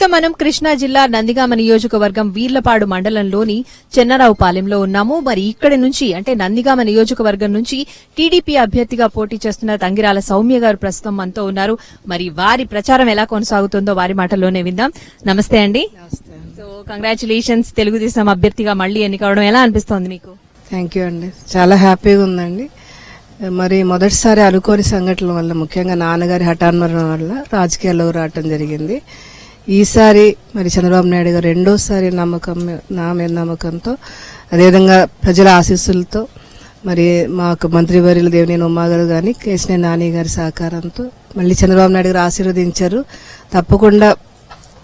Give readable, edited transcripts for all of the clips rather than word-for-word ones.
ప్రస్తుతం మనం కృష్ణా జిల్లా నందిగామ నియోజకవర్గం వీర్లపాడు మండలంలోని చెన్నరావుపాలెంలో ఉన్నాము. మరి ఇక్కడి నుంచి అంటే నందిగామ నియోజకవర్గం నుంచి టీడీపీ అభ్యర్థిగా పోటీ చేస్తున్న తంగిరాల సౌమ్య గారు ప్రస్తుతం మనతో ఉన్నారు. మరి వారి ప్రచారం ఎలా కొనసాగుతుందో వారి మాటల్లోనే విందాం. నమస్తే అండి. సో కంగ్రాచులేషన్స్, తెలుగుదేశం అభ్యర్థిగా మళ్లీ ఎన్నికవడం ఎలా అనిపిస్తోంది మీకు? థ్యాంక్ యూ అండి, చాలా హ్యాపీగా ఉందండి. మరి మొదటిసారి అనుకోని సంఘటనల వల్ల, ముఖ్యంగా నాన్నగారి హఠాన్మరణం వల్ల రాజకీయాల్లో రావటం జరిగింది. ఈసారి మరి చంద్రబాబు నాయుడు గారు రెండోసారి నా మీద నమ్మకంతో, అదేవిధంగా ప్రజల ఆశీస్సులతో, మరి మాకు మంత్రివర్యులు దేవినేని ఉమ్మా గారు కానీ కేశినేని నాని గారి సహకారంతో మళ్ళీ చంద్రబాబు నాయుడు గారు ఆశీర్వదించారు. తప్పకుండా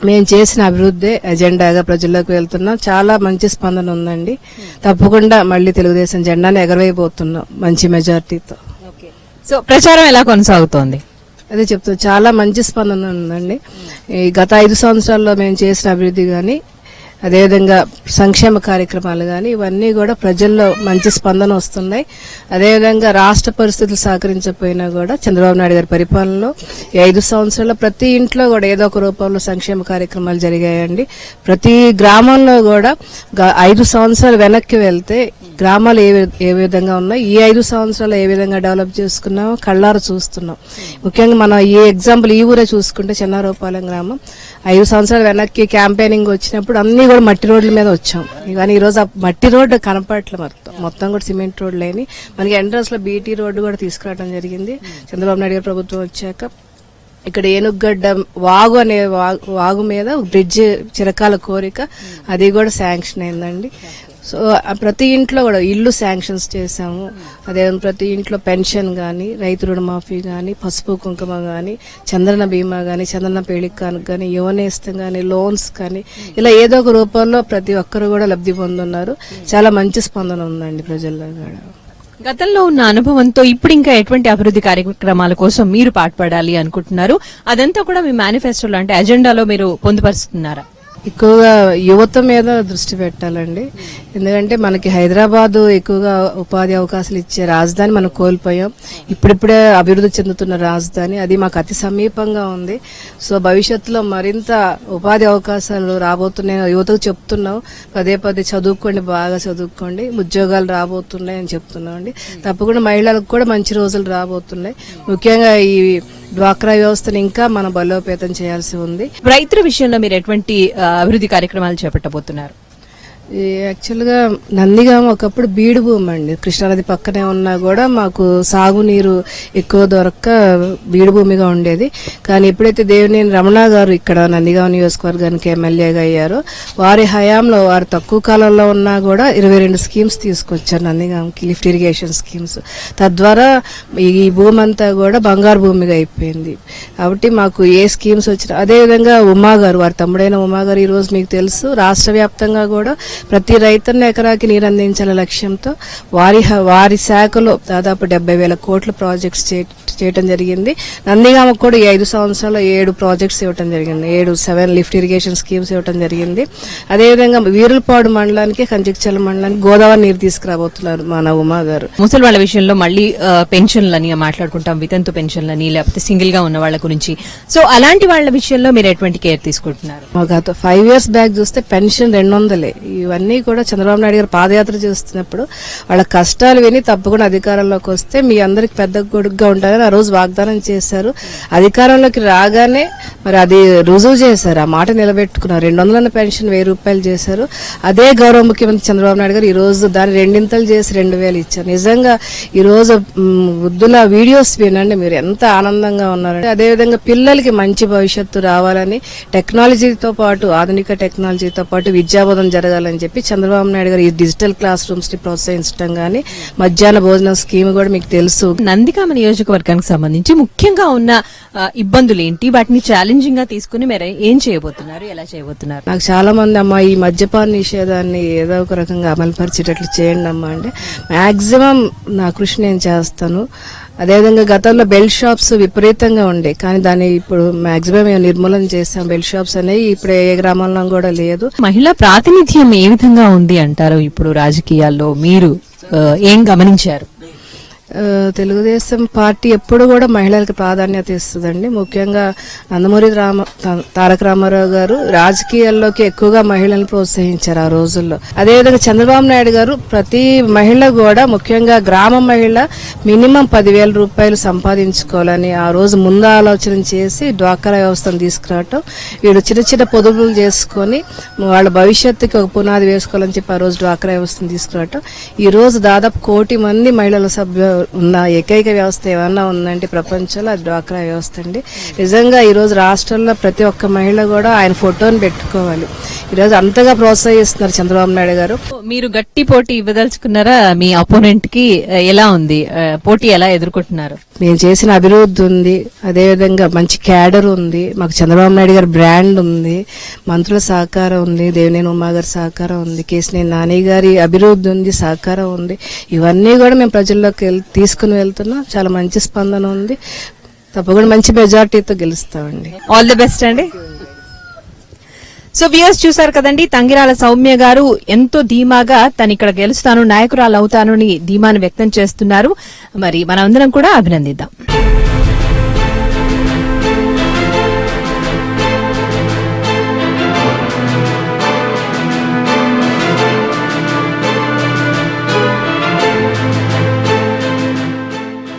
మేము చేసిన అభివృద్ధి ఎజెండాగా ప్రజల్లోకి వెళ్తున్నాం. చాలా మంచి స్పందన ఉందండి. తప్పకుండా మళ్ళీ తెలుగుదేశం జెండాను ఎగరవేయబోతున్నాం మంచి మెజార్టీతో. సో ప్రచారం ఎలా కొనసాగుతోంది? అదే చెప్తాం, చాలా మంచి స్పందన ఉందండి. ఈ గత 5 సంవత్సరాల్లో మేము చేసిన అభివృద్ధి కానీ, అదేవిధంగా సంక్షేమ కార్యక్రమాలు కానీ, ఇవన్నీ కూడా ప్రజల్లో మంచి స్పందన వస్తున్నాయి. అదేవిధంగా రాష్ట్ర పరిస్థితులు సహకరించకపోయినా కూడా చంద్రబాబు నాయుడు గారి పరిపాలనలో ఈ 5 సంవత్సరాల్లో ప్రతి ఇంట్లో కూడా ఏదో ఒక రూపంలో సంక్షేమ కార్యక్రమాలు జరిగాయండి. ప్రతి గ్రామంలో కూడా 5 సంవత్సరాలు వెనక్కి వెళ్తే గ్రామాలు ఏ విధంగా ఉన్నాయి, ఈ 5 సంవత్సరాలు ఏ విధంగా డెవలప్ చేసుకున్నామో కళ్ళారు చూస్తున్నాం. ముఖ్యంగా మనం ఈ ఎగ్జాంపుల్ ఈ ఊరే చూసుకుంటే చెన్నారావుపాలెం గ్రామం 5 సంవత్సరాలు వెనక్కి క్యాంపెయినింగ్ వచ్చినప్పుడు అన్ని కూడా మట్టి రోడ్ల మీద వచ్చాం. కానీ ఈ రోజు ఆ మట్టి రోడ్డు కనపట్ల మొత్తం కూడా సిమెంట్ రోడ్ లేని మనకి ఎంట్రన్స్ లో బీటీ రోడ్డు కూడా తీసుకురావడం జరిగింది. చంద్రబాబు నాయుడు గారి ప్రభుత్వం వచ్చాక ఇక్కడ ఏనుగడ్డ వాగు అనే వాగు మీద బ్రిడ్జ్ చిరకాల కోరిక, అది కూడా శాంక్షన్ అయిందండి. సో ప్రతి ఇంట్లో కూడా ఇల్లు శాంక్షన్స్ చేశాము. అదే ప్రతి ఇంట్లో పెన్షన్ గాని, రైతు రుణమాఫీ గాని, పసుపు కుంకుమ గాని, చంద్రన బీమా గాని, చంద్రన పేళికానికి గాని, యువనేస్తం గాని, లోన్స్ కానీ, ఇలా ఏదో ఒక రూపంలో ప్రతి ఒక్కరు కూడా లబ్ధి పొందున్నారు. చాలా మంచి స్పందన ఉందండి ప్రజల్లో కూడా. గతంలో ఉన్న అనుభవంతో ఇప్పుడు ఇంకా ఎటువంటి అభివృద్ధి కార్యక్రమాల కోసం మీరు పాటుపడాలి అనుకుంటున్నారు? అదంతా కూడా మీ మేనిఫెస్టోలో అంటే అజెండాలో మీరు పొందుపరుస్తున్నారా? ఎక్కువగా యువత మీద దృష్టి పెట్టాలండి. ఎందుకంటే మనకి హైదరాబాద్ ఎక్కువగా ఉపాధి అవకాశాలు ఇచ్చే రాజధాని మనం కోల్పోయాం. ఇప్పుడిప్పుడే అభివృద్ధి చెందుతున్న రాజధాని, అది మాకు అతి సమీపంగా ఉంది. సో భవిష్యత్తులో మరింత ఉపాధి అవకాశాలు రాబోతున్నాయి. యువతకు చెప్తున్నాం, పదే చదువుకోండి, బాగా చదువుకోండి, ఉద్యోగాలు రాబోతున్నాయి అని చెప్తున్నాం అండి. తప్పకుండా మహిళలకు కూడా మంచి రోజులు రాబోతున్నాయి. ముఖ్యంగా ఈ డ్వాక్రా వ్యవస్థను ఇంకా మనం బలోపేతం చేయాల్సి ఉంది. రైతుల విషయంలో మీరు ఎటువంటి అభివృద్ధి కార్యక్రమాలు చేపట్టబోతున్నారు? యాక్చువల్ గా నందిగామ ఒకప్పుడు బీడు భూమి అండి. కృష్ణానది పక్కనే ఉన్నా కూడా మాకు సాగునీరు ఎక్కువ దొరక్క బీడు భూమిగా ఉండేది. కానీ ఎప్పుడైతే దేవినేని రమణ గారు ఇక్కడ నందిగామ నియోజకవర్గానికి ఎమ్మెల్యేగా అయ్యారో, వారి హయాంలో వారు తక్కువ కాలంలో ఉన్నా కూడా 22 స్కీమ్స్ తీసుకొచ్చారు నందిగామకి, లిఫ్ట్ ఇరిగేషన్ స్కీమ్స్. తద్వారా ఈ భూమి అంతా కూడా బంగారు భూమిగా అయిపోయింది. కాబట్టి మాకు ఏ స్కీమ్స్ వచ్చినా, అదేవిధంగా ఉమా గారు, వారి తమ్ముడైన ఉమా గారు, ఈ రోజు మీకు తెలుసు రాష్ట్ర వ్యాప్తంగా కూడా ప్రతి రైతున్న ఎకరాకి నీరు అందించాల లక్ష్యంతో వారి శాఖలో దాదాపు 70,000 కోట్ల ప్రాజెక్ట్స్ చేయడం జరిగింది. నందిగామకు కూడా ఈ 5 సంవత్సరాల్లో 7 ప్రాజెక్ట్స్ ఇవ్వడం జరిగింది. 7 లిఫ్ట్ ఇరిగేషన్ స్కీమ్స్ ఇవ్వడం జరిగింది. అదేవిధంగా వీరులపాడు మండలానికి, కంచికచర్ల మండలానికి గోదావరి నీరు తీసుకురాబోతున్నారు మన ఉమా గారు. ముసలి వాళ్ళ విషయంలో మళ్ళీ పెన్షన్లని మాట్లాడుకుంటాం, వితంతు పెన్షన్లని, లేకపోతే సింగిల్ గా ఉన్న వాళ్ళ గురించి. సో అలాంటి వాళ్ళ విషయంలో మీరు ఎటువంటి కేర్ తీసుకుంటున్నారు? గత 5 years బ్యాక్ చూస్తే పెన్షన్ 200. ఇవన్నీ కూడా చంద్రబాబు నాయుడు గారు పాదయాత్ర చేస్తున్నప్పుడు వాళ్ళ కష్టాలు విని తప్పకుండా అధికారంలోకి వస్తే మీ అందరికి పెద్ద కొడుకుగా ఉంటారని ఆ రోజు వాగ్దానం చేశారు. అధికారంలోకి రాగానే మరి అది రుజువు చేశారు, ఆ మాట నిలబెట్టుకున్నారు. 200 పెన్షన్ 1000 రూపాయలు చేశారు. అదే గౌరవ ముఖ్యమంత్రి చంద్రబాబు నాయుడు గారు ఈ రోజు దాన్ని 2 చేసి 2000 ఇచ్చారు. నిజంగా ఈ రోజు వృద్ధుల వీడియోస్ వినండి, మీరు ఎంత ఆనందంగా ఉన్నారంటే. అదేవిధంగా పిల్లలకి మంచి భవిష్యత్తు రావాలని టెక్నాలజీతో పాటు, ఆధునిక టెక్నాలజీతో పాటు విద్యాబోధన జరగాలని చెప్పి చంద్రబాబు నాయుడు గారు ఈ డిజిటల్ క్లాస్ రూమ్స్ ని ప్రోత్సహించడం గానీ, మధ్యాహ్న భోజనం స్కీమ్ కూడా మీకు తెలుసు. నందిగామ నియోజకవర్గానికి సంబంధించి ముఖ్యంగా ఉన్న ఇబ్బందులు ఏంటి, వాటిని ఛాలెంజింగ్ గా తీసుకుని మీరు ఏం చేయబోతున్నారు, ఎలా చేయబోతున్నారు? నాకు చాలా మంది అమ్మా ఈ మద్యపాన నిషేధాన్ని ఏదో ఒక రకంగా అమలు పరిచేటట్లు చేయండి అమ్మా అంటే, మాక్సిమం నా కృషి నేను చేస్తాను. అదేవిధంగా గతంలో బెల్ట్ షాప్స్ విపరీతంగా ఉండే, కానీ దాన్ని ఇప్పుడు మాక్సిమం నిర్మూలన చేస్తాం. బెల్ట్ షాప్స్ అనేవి ఇప్పుడు ఏ గ్రామంలో కూడా లేదు. మహిళా ప్రాతినిధ్యం ఏ విధంగా ఉంది అంటారు ఇప్పుడు రాజకీయాల్లో? మీరు ఏం గమనించారు? తెలుగుదేశం పార్టీ ఎప్పుడు కూడా మహిళలకు ప్రాధాన్యత ఇస్తుందండి. ముఖ్యంగా నందమూరి తారక రామారావు గారు రాజకీయాల్లోకి ఎక్కువగా మహిళలను ప్రోత్సహించారు ఆ రోజుల్లో. అదేవిధంగా చంద్రబాబు నాయుడు గారు ప్రతి మహిళ కూడా, ముఖ్యంగా గ్రామ మహిళ మినిమం 10,000 రూపాయలు సంపాదించుకోవాలని ఆ రోజు ముందు ఆలోచన చేసి డ్వాక్రా వ్యవస్థను తీసుకురావటం, వీళ్ళు చిన్న చిన్న పొదుపులు చేసుకుని వాళ్ళ భవిష్యత్తుకి ఒక పునాది వేసుకోవాలని చెప్పి ఆ రోజు డ్వాక్రా వ్యవస్థను తీసుకురావటం. ఈ రోజు దాదాపు 1 కోటి మంది మహిళల సభ్యులు ఉన్న ఏకైక వ్యవస్థ ఏమన్నా ఉందంటే ప్రపంచంలో అది డ్వాక్రా వ్యవస్థ అండి. నిజంగా ఈ రోజు రాష్ట్రంలో ప్రతి ఒక్క మహిళ కూడా ఆయన ఫోటోని పెట్టుకోవాలి. ఈ రోజు అంతగా ప్రోత్సహిస్తున్నారు చంద్రబాబు నాయుడు గారు. మీరు గట్టి పోటీ ఇవ్వదలుచుకున్నారా? మీ అపోనెంట్ కి ఎలా ఉంది పోటీ, ఎలా ఎదుర్కొంటున్నారు? మేము చేసిన అభివృద్ధి ఉంది, అదేవిధంగా మంచి క్యాడర్ ఉంది, మాకు చంద్రబాబు నాయుడు గారి బ్రాండ్ ఉంది, మంత్రుల సహకారం ఉంది, దేవినేని ఉమా గారి సహకారం ఉంది, కేశినేని నాని గారి అభివృద్ధి ఉంది, సహకారం ఉంది. ఇవన్నీ కూడా మేము ప్రజల్లోకి తీసుకుని వెళ్తున్నాం. చాలా మంచి స్పందన ఉంది. తప్పకుండా మంచి మెజార్టీతో గెలుస్తామండి. ఆల్ ది బెస్ట్ అండి. సో వ్యూయర్స్ చూసారు కదండి, తంగిరాల సౌమ్య గారు ఎంతో ధీమాగా తను ఇక్కడ గెలుస్తాను, నాయకురాలు అవుతాను అని ధీమాను వ్యక్తం చేస్తున్నారు. మరి మనందరం కూడా అభినందిద్దాం.